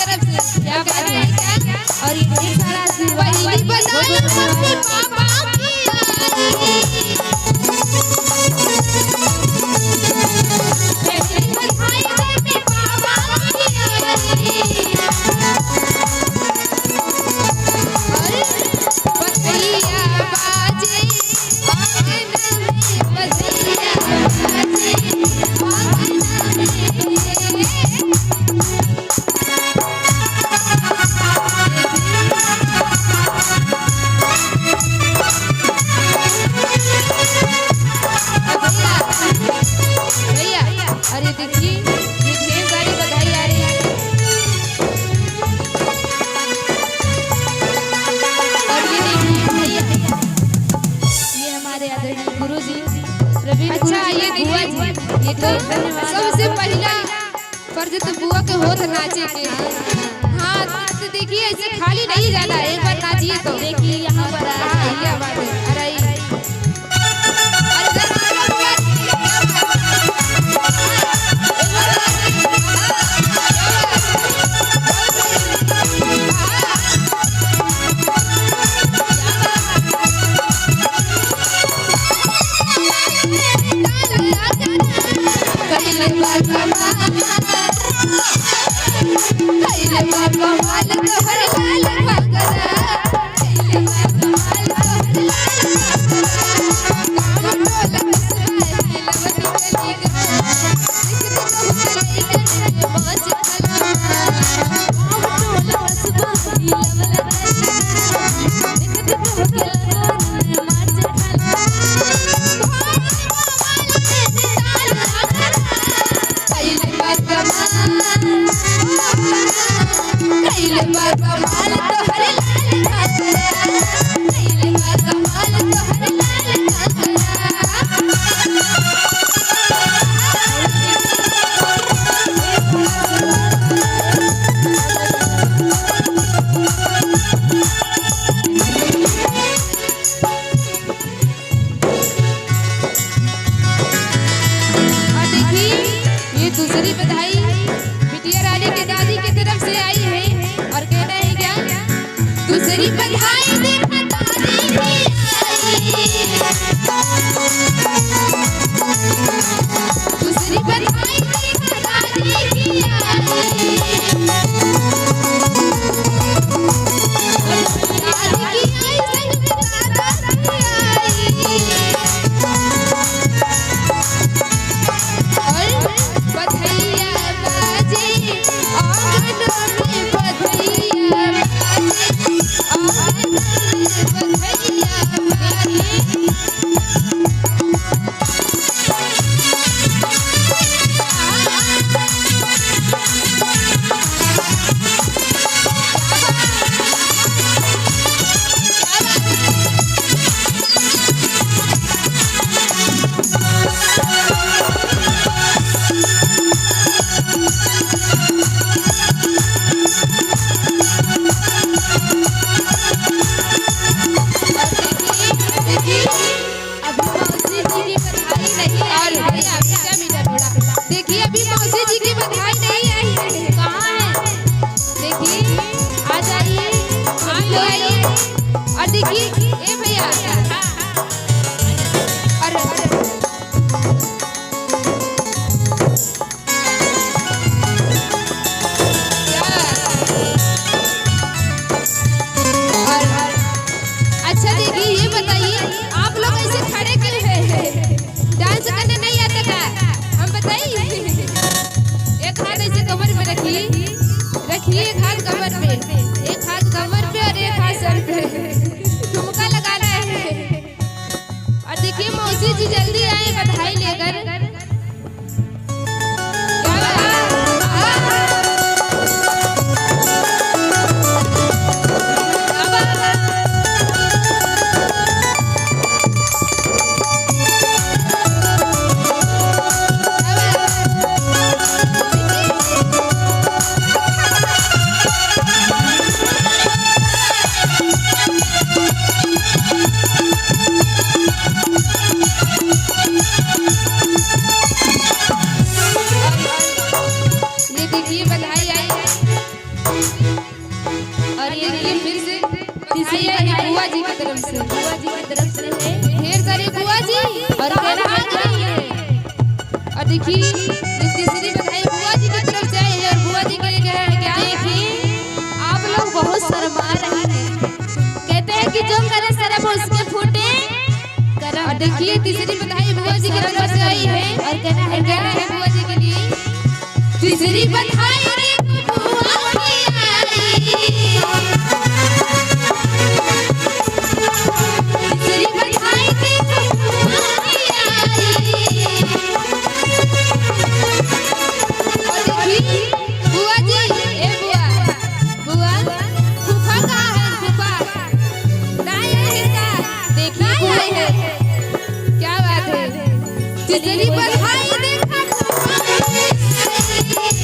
तरफ से क्या बात है क्या और ये सारा वही बताया मम्मी पापा की अरे देखिए ये ढेर सारी बधाई आ रही है और ये देखिए भैया ये हमारे आदरणीय गुरुजी प्रवीण। अच्छा ये बुआ जी ये तो सबसे पहला फर्ज तो बुआ के होत नाचे के। हाँ तो देखिए ऐसे खाली नहीं जाना एक बार नाचिए तो देखिए यहाँ पर क्या बात है। अरे दूसरी बधाई बिटिया रानी के दादी की तरफ से आई है और कहना है क्या दूसरी बधाई देखा दादी की आई दूसरी बधाई देखा दादी की देखिए अभी मौसी जी की बधाई नहीं आई है। कहाँ है देखिए आ जाइए आप लोग आइए और देखिए ए भैया अरे अच्छा देखिए ये बताइए आप लोग ऐसे खड़े क्यों हैं डांस करने नहीं आता क्या हम बताइए। एक हाथ ऐसे कमर में रखिए एक हाथ कमर पे एक हाथ कमर पे और एक हाथ सर पे ठुमका लगाना है और देखिए मौसी जी जल्दी आए बधाई लेकर। तरफ से? बुआ जी की तरफ से है। ढेर सारी बुआ जी और कहना है कि नहीं है। और देखिए ये तीसरी बधाई बुआ जी की तरफ से है और बुआ जी के लिए क्या है? क्या देखिए आप लोग बहुत शर्मा रही हैं। कहते हैं कि जो करे शर्म उसके फूटे करम। और देखिए तीसरी बधाई बुआ जी की तरफ से आई है और कहना है बुआ जी के लिए तीसरी बधाई देखो बुआ की आई। तीसरी बधाई देखो बुआ की आई। और देखिए बुआ जी ए बुआ फूफा कहाँ है? फूफा नहीं है क्या? देखिए नहीं आई है। क्या बात है? तीसरी बधाई देखो बुआ की आई।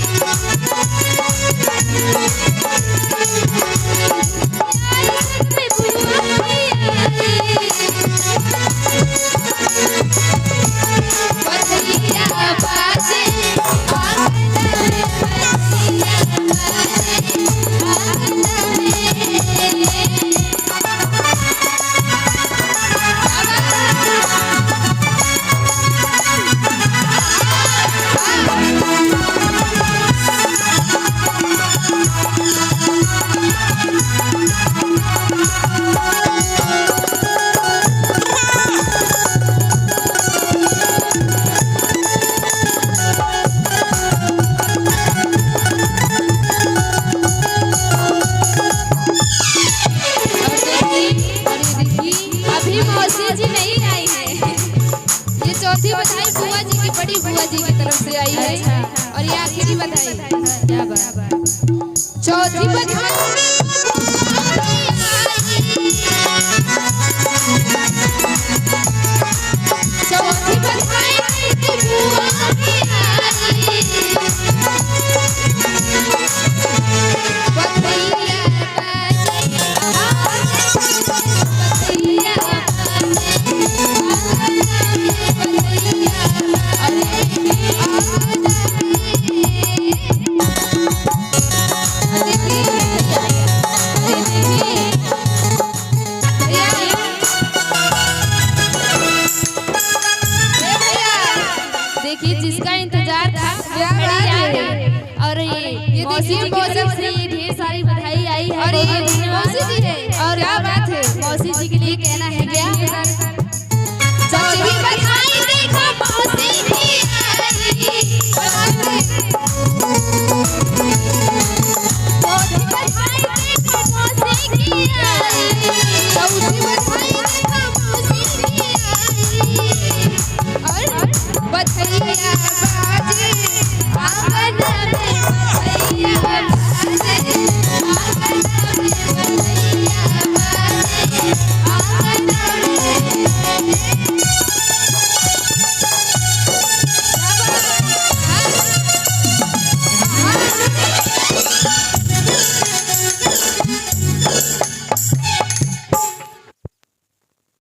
अभी मौसी जी नहीं आई है। ये चौथी बधाई बुआ जी की, बड़ी बुआ जी की तरफ से आई है और ये आखिरी बधाई। क्या बात। चौथी बधाई चौथी बधाई बुआ की आई। बधाइयाँ देखिए जिसका इंतजार था वो खड़ी आ गई। और ये देखिए मौसी मौसी से ढेर सारी बधाई आई है। और ये मौसी जी है और क्या बात है? मौसी जी के लिए कहना है क्या?